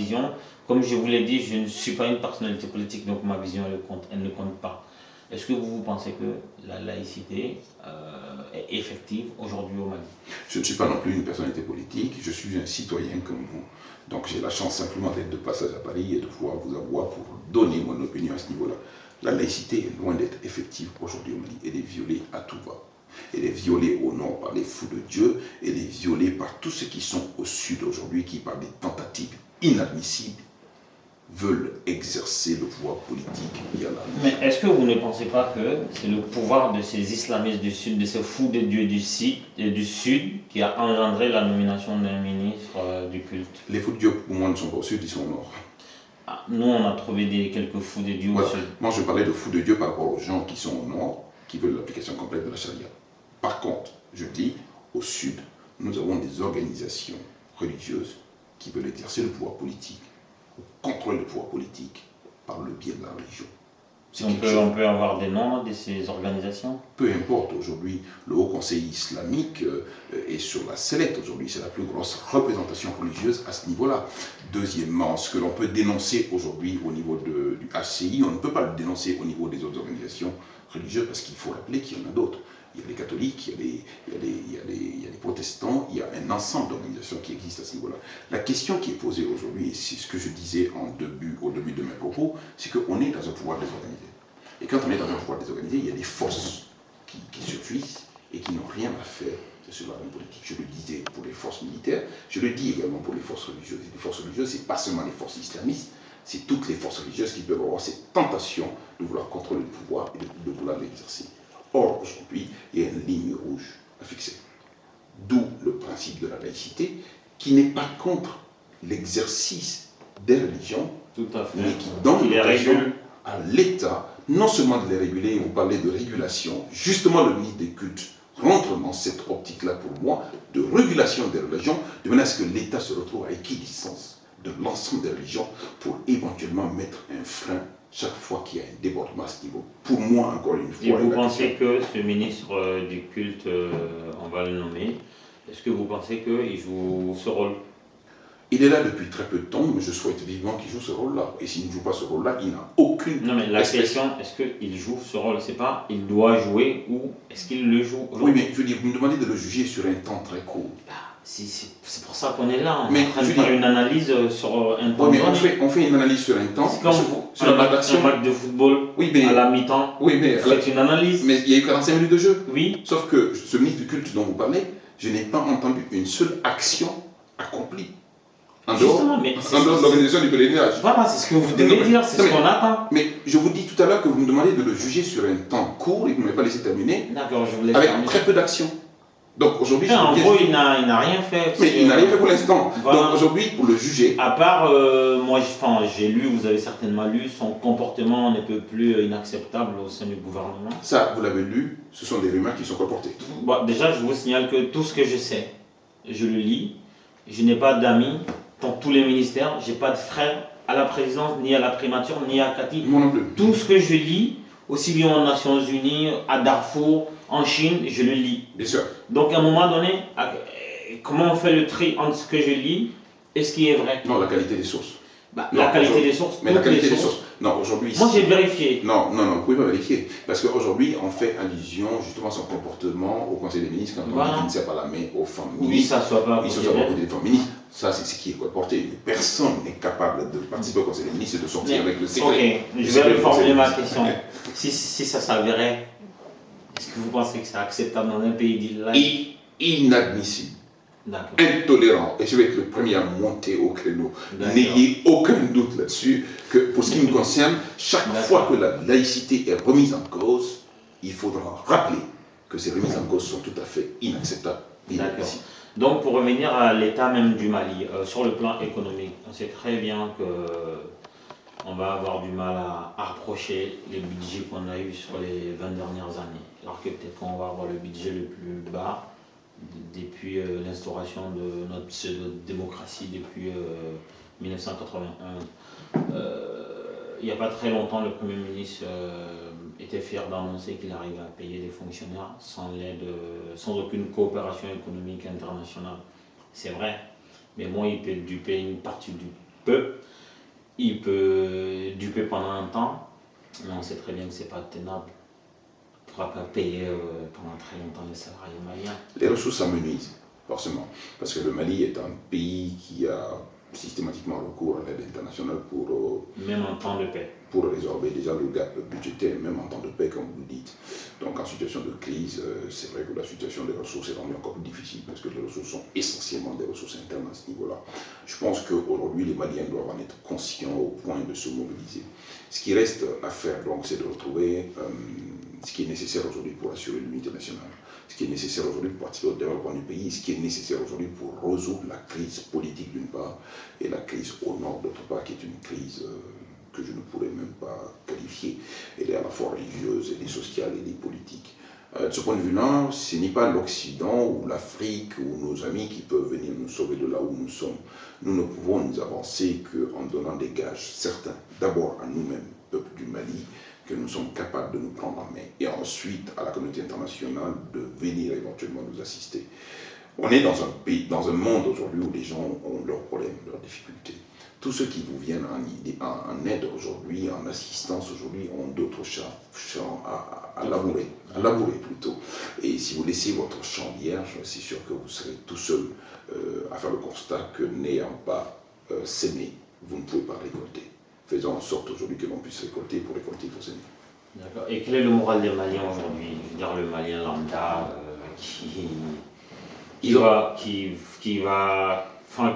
vision, comme je vous l'ai dit, je ne suis pas une personnalité politique, donc ma vision, elle ne compte pas. Est-ce que vous pensez que la laïcité est effective aujourd'hui au Mali? Je ne suis pas non plus une personnalité politique, je suis un citoyen comme vous. Donc j'ai la chance simplement d'être de passage à Paris et de pouvoir vous avoir pour donner mon opinion à ce niveau-là. La laïcité est loin d'être effective aujourd'hui au Mali. Elle est violée à tout va. Elle est violée au nord par les fous de Dieu, elle est violée par tous ceux qui sont au sud aujourd'hui, qui par des tentatives inadmissibles veulent exercer le pouvoir politique via la religion. Mais est-ce que vous ne pensez pas que c'est le pouvoir de ces islamistes du Sud, de ces fous de Dieu du Sud, qui a engendré la nomination d'un ministre du culte? Les fous de Dieu, pour moi, ne sont pas au Sud, ils sont au Nord. Ah, nous, on a trouvé quelques fous de Dieu Voilà. au Sud. Moi, je parlais de fous de Dieu par rapport aux gens qui sont au Nord, qui veulent l'application complète de la charia. Par contre, je dis, au Sud, nous avons des organisations religieuses qui veulent exercer le pouvoir politique, contrôler le pouvoir politique par le biais de la religion. On peut avoir des noms de ces organisations? Peu importe, aujourd'hui, le Haut Conseil islamique est sur la sellette. Aujourd'hui, c'est la plus grosse représentation religieuse à ce niveau-là. Deuxièmement, ce que l'on peut dénoncer aujourd'hui au niveau du HCI, on ne peut pas le dénoncer au niveau des autres organisations religieuses parce qu'il faut rappeler qu'il y en a d'autres. Il y a les catholiques, il y a les protestants, il y a un ensemble d'organisations qui existent à ce niveau-là. La question qui est posée aujourd'hui, et c'est ce que je disais au début de mes propos, c'est qu'on est dans un pouvoir désorganisé. Et quand on est dans un pouvoir désorganisé, il y a des forces qui surgissent et qui n'ont rien à faire sur la vie politique. Je le disais pour les forces militaires, je le dis également pour les forces religieuses. Et les forces religieuses, ce n'est pas seulement les forces islamistes, c'est toutes les forces religieuses qui peuvent avoir cette tentation de vouloir contrôler le pouvoir et de vouloir l'exercer. Or, aujourd'hui, il y a une ligne rouge à fixer. D'où le principe de la laïcité, qui n'est pas contre l'exercice des religions, mais qui donne l'occasion à l'État, non seulement de les réguler, vous parlez de régulation, justement le ministre des cultes rentre dans cette optique-là pour moi, de régulation des religions, de manière à ce que l'État se retrouve à équidistance de l'ensemble des religions pour éventuellement mettre un frein chaque fois qu'il y a un débordement à ce niveau. Pour moi, encore une fois... Et vous pensez que ce ministre du culte, on va le nommer, est-ce que vous pensez qu'il joue ce rôle? Il est là depuis très peu de temps, mais je souhaite vivement qu'il joue ce rôle-là. Et s'il ne joue pas ce rôle-là, il n'a aucune... Non, mais la question, est-ce qu'il joue ce rôle? C'est pas il doit jouer ou est-ce qu'il le joue? Oui, mais je veux dire, vous me demandez de le juger sur un temps très court. C'est pour ça qu'on est là, on est en train de faire une analyse sur un temps. Oui, mais on fait une analyse sur un temps. C'est comme sur un match de football, oui, mais, à la mi-temps. Oui, mais vous faites une analyse. Mais il y a eu 45 minutes de jeu. Oui. Sauf que ce ministre du culte dont vous parlez, je n'ai pas entendu une seule action accomplie. En dehors de l'organisation du pèlerinage. Voilà, c'est ce que vous devez dire, c'est ce qu'on attend. Mais je vous dis tout à l'heure que vous me demandez de le juger sur un temps court et que vous ne m'avez pas laissé terminer. D'accord, je vous laisse avec très peu d'actions. Donc aujourd'hui, en gros, il n'a rien fait. Mais il n'a rien fait pour l'instant. Voilà. Donc aujourd'hui, pour le juger. À part, moi, j'ai lu, vous avez certainement lu, son comportement n'est plus inacceptable au sein du gouvernement. Ça, vous l'avez lu, ce sont des rumeurs qui sont reportées. Bon, déjà, je vous signale que tout ce que je sais, je le lis. Je n'ai pas d'amis dans tous les ministères, je n'ai pas de frères à la présidence, ni à la primature, ni à Cathy. Moi non plus. Tout ce que je lis, aussi bien aux Nations Unies, à Darfour, en Chine, je le lis. Bien sûr. Donc à un moment donné, comment on fait le tri entre ce que je lis et ce qui est vrai? Non, la qualité des sources. La qualité des sources. Mais la qualité des sources. Non, aujourd'hui. Moi j'ai vérifié. Non, vous ne pouvez pas vérifier. Parce qu'aujourd'hui, on fait allusion justement à son comportement au Conseil des ministres quand on dit qu'il ne sert pas la main aux femmes ministres. Oui, ça soit pas. Il se soit pas côté des femmes ministres. Ça, c'est ce qui est reporté. Personne n'est capable de participer au Conseil des ministres et de sortir avec le secret. Ok, je vais reformuler ma question. Si ça s'avérait, est-ce que vous pensez que c'est acceptable dans un pays dit inadmissible, intolérant, et je vais être le premier à monter au créneau. N'ayez aucun doute là-dessus que pour ce qui me concerne, chaque fois que la laïcité est remise en cause, il faudra rappeler que ces remises en cause sont tout à fait inacceptables. D'accord. Donc pour revenir à l'état même du Mali, sur le plan économique, on sait très bien que on va avoir du mal à rapprocher les budgets qu'on a eus sur les 20 dernières années. Alors que peut-être qu'on va avoir le budget le plus bas depuis l'instauration de notre pseudo-démocratie depuis 1991. Il n'y a pas très longtemps, le Premier ministre était fier d'annoncer qu'il arrivait à payer des fonctionnaires sans aucune coopération économique internationale. C'est vrai, mais moi, il a dû payer une partie peut, il peut duper pendant un temps, mais on sait très bien que c'est pas tenable. On ne pourra pas payer pendant très longtemps les salariés maliens. Les ressources s'amenuisent, forcément, parce que le Mali est un pays qui a systématiquement recours à l'aide internationale même en temps de paix. Pour résorber déjà le gap budgétaire, même en temps de paix, comme vous le dites. Donc en situation de crise, c'est vrai que la situation des ressources est rendue encore plus difficile parce que les ressources sont essentiellement des ressources internes à ce niveau-là. Je pense qu'aujourd'hui, les Maliens doivent en être conscients au point de se mobiliser. Ce qui reste à faire, donc, c'est de retrouver ce qui est nécessaire aujourd'hui pour assurer l'unité nationale, ce qui est nécessaire aujourd'hui pour participer au développement du pays, ce qui est nécessaire aujourd'hui pour résoudre la crise politique d'une part et la crise au nord d'autre part, qui est une crise que je ne pourrais même pas qualifier. Elle est à la fois religieuse, elle est sociale, elle est politique. De ce point de vue-là, ce n'est pas l'Occident ou l'Afrique ou nos amis qui peuvent venir nous sauver de là où nous sommes. Nous ne pouvons nous avancer qu'en donnant des gages certains, d'abord à nous-mêmes, peuple du Mali, que nous sommes capables de nous prendre en main, et ensuite à la communauté internationale de venir éventuellement nous assister. On est dans un pays, dans un monde aujourd'hui où les gens ont leurs problèmes, leurs difficultés. Tous ceux qui vous viennent en aide aujourd'hui, en assistance aujourd'hui, ont d'autres champs à labourer plutôt. Et si vous laissez votre champ vierge, c'est sûr que vous serez tout seul à faire le constat que n'ayant pas sémé, vous ne pouvez pas récolter. Faisons en sorte aujourd'hui que l'on puisse récolter. Pour récolter, il faut s'aimer. D'accord. Et quel est le moral des Maliens aujourd'hui? Je veux dire, le Malien lambda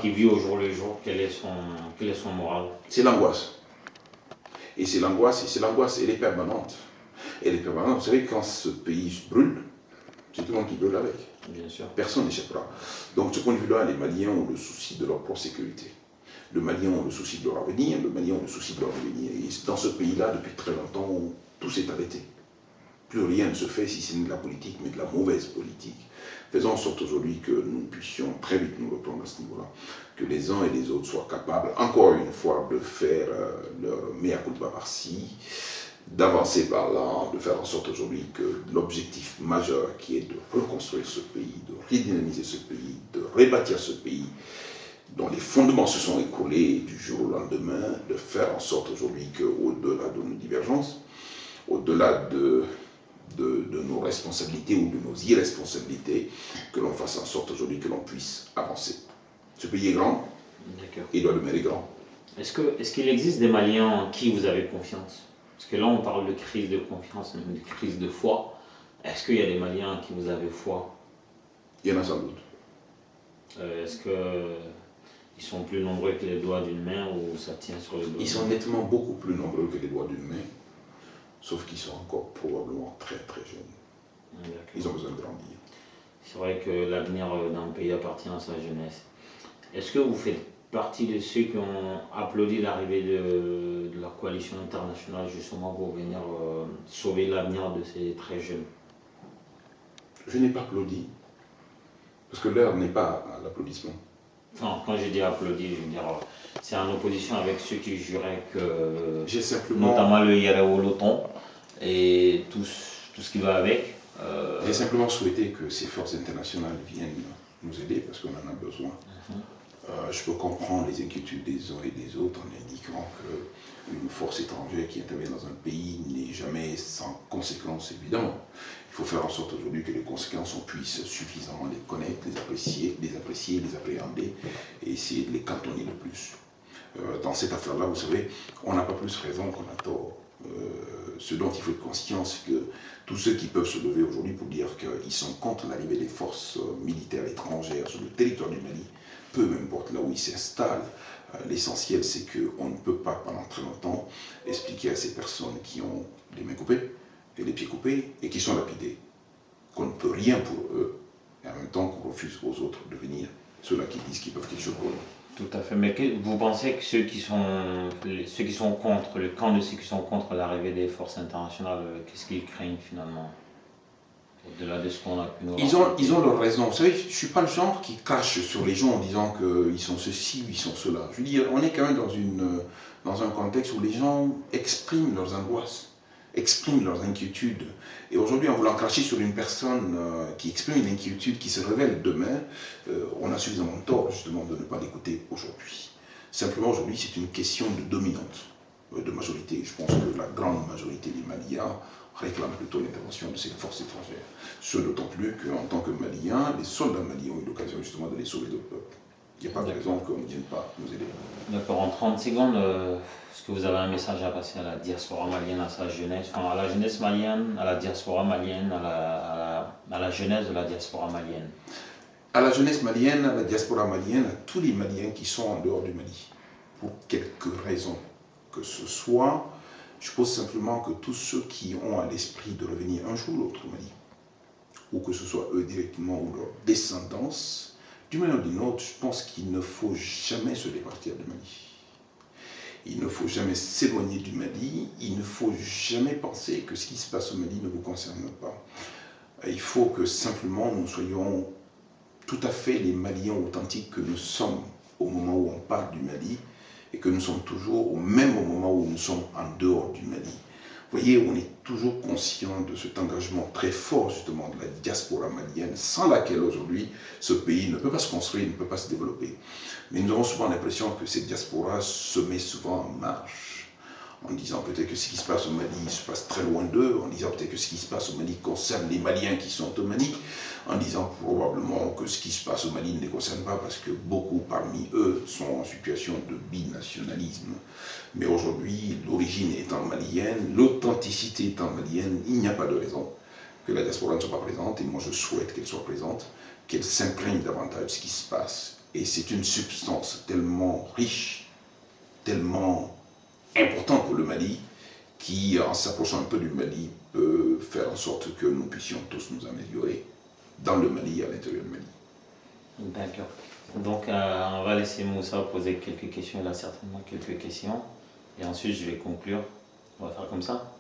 qui vit au jour le jour, quel est son moral? C'est l'angoisse. Et c'est l'angoisse, elle est permanente. Elle est permanente. Vous savez, quand ce pays brûle, c'est tout le monde qui brûle avec. Bien sûr. Personne n'échappera. Donc, de ce point de vue-là, les Maliens ont le souci de leur propre sécurité. Les Maliens ont le souci de leur avenir, les Maliens ont le souci de leur devenir. Et dans ce pays-là, depuis très longtemps, tout s'est arrêté. Plus rien ne se fait si ce n'est de la politique, mais de la mauvaise politique. Faisons en sorte aujourd'hui que nous puissions très vite nous reprendre à ce niveau-là, que les uns et les autres soient capables, encore une fois, de faire leur mea culpa par-ci, d'avancer par là, de faire en sorte aujourd'hui que l'objectif majeur qui est de reconstruire ce pays, de redynamiser ce pays, de rebâtir ce pays, dont les fondements se sont écroulés du jour au lendemain, de faire en sorte aujourd'hui qu'au-delà de nos divergences, au-delà de nos responsabilités ou de nos irresponsabilités, que l'on fasse en sorte aujourd'hui que l'on puisse avancer. Ce pays est grand, il doit demeurer grand. Est-ce qu'il existe des Maliens en qui vous avez confiance? Parce que là, on parle de crise de confiance, même de crise de foi. Est-ce qu'il y a des Maliens en qui vous avez foi? Il y en a sans doute. Est-ce qu'ils sont plus nombreux que les doigts d'une main ou ça tient sur les doigts? Ils sont nettement beaucoup plus nombreux que les doigts d'une main, sauf qu'ils sont encore probablement très très jeunes. Ils ont besoin de grandir. C'est vrai que l'avenir d'un pays appartient à sa jeunesse. Est-ce que vous faites partie de ceux qui ont applaudi l'arrivée de la coalition internationale justement pour venir sauver l'avenir de ces très jeunes? Je n'ai pas applaudi, parce que l'heure n'est pas à l'applaudissement. Enfin, quand je dis applaudi, je veux dire, c'est en opposition avec ceux qui juraient que, notamment le Yéréwoloton et tout ce qui va avec. J'ai simplement souhaité que ces forces internationales viennent nous aider parce qu'on en a besoin. Je peux comprendre les inquiétudes des uns et des autres en indiquant qu'une force étrangère qui intervient dans un pays n'est jamais sans conséquences, évidemment. Il faut faire en sorte aujourd'hui que les conséquences, on puisse suffisamment les connaître, les apprécier, les appréhender et essayer de les cantonner le plus. Dans cette affaire-là, vous savez, on n'a pas plus raison qu'on a tort. Ce dont il faut être conscient, c'est que tous ceux qui peuvent se lever aujourd'hui pour dire qu'ils sont contre l'arrivée des forces militaires étrangères sur le territoire du Mali, peu m'importe là où ils s'installent, l'essentiel c'est qu'on ne peut pas pendant très longtemps expliquer à ces personnes qui ont les mains coupées et les pieds coupés et qui sont lapidés qu'on ne peut rien pour eux et en même temps qu'on refuse aux autres de venir, ceux-là qui disent qu'ils peuvent quelque chose pour eux. Tout à fait. Mais vous pensez que ceux qui sont contre, le camp de ceux qui sont contre l'arrivée des forces internationales, qu'est-ce qu'ils craignent finalement? Au-delà de ce qu'on a pu nous ils ont leur raison. Vous savez, je ne suis pas le genre qui crache sur les gens en disant qu'ils sont ceci ou ils sont cela. Je veux dire, on est quand même dans un contexte où les gens expriment leurs angoisses, expriment leurs inquiétudes. Et aujourd'hui, en voulant cracher sur une personne qui exprime une inquiétude qui se révèle demain, on a suffisamment tort justement de ne pas l'écouter aujourd'hui. Simplement, aujourd'hui, c'est une question de dominante, de majorité. Je pense que la grande majorité des Maliens réclament plutôt l'intervention de ces forces étrangères. Ce d'autant plus qu'en tant que Maliens, les soldats maliens ont eu l'occasion justement de les sauver de peuple. Il n'y a pas de raison qu'on ne vienne pas nous aider. D'accord, en 30 secondes, est-ce que vous avez un message à passer à la diaspora malienne, à sa jeunesse, enfin, à la jeunesse malienne, à la diaspora malienne, à la jeunesse de la diaspora malienne? À la jeunesse malienne, à la diaspora malienne, à tous les Maliens qui sont en dehors du Mali, pour quelque raison que ce soit, je pose simplement que tous ceux qui ont à l'esprit de revenir un jour ou l'autre au Mali, ou que ce soit eux directement ou leur descendance, d'une manière ou d'une autre, je pense qu'il ne faut jamais se départir du Mali. Il ne faut jamais s'éloigner du Mali, il ne faut jamais penser que ce qui se passe au Mali ne vous concerne pas. Il faut que simplement nous soyons tout à fait les Maliens authentiques que nous sommes au moment où on parle du Mali et que nous sommes toujours au même moment où nous sommes en dehors du Mali. Vous voyez, on est toujours conscient de cet engagement très fort justement de la diaspora malienne, sans laquelle aujourd'hui ce pays ne peut pas se construire, ne peut pas se développer. Mais nous avons souvent l'impression que cette diaspora se met souvent en marche, en disant peut-être que ce qui se passe au Mali se passe très loin d'eux, en disant peut-être que ce qui se passe au Mali concerne les Maliens qui sont au Mali, en disant probablement que ce qui se passe au Mali ne les concerne pas parce que beaucoup parmi eux sont en situation de binationalisme. Mais aujourd'hui, l'origine étant malienne, l'authenticité étant malienne, il n'y a pas de raison que la diaspora ne soit pas présente, et moi je souhaite qu'elle soit présente, qu'elle s'imprègne davantage de ce qui se passe. Et c'est une substance tellement riche, tellement importante pour le Mali, qui, en s'approchant un peu du Mali, peut faire en sorte que nous puissions tous nous améliorer dans le Mali et à l'intérieur du Mali. D'accord. Donc, on va laisser Moussa poser quelques questions. Il a certainement quelques questions. Et ensuite, je vais conclure. On va faire comme ça.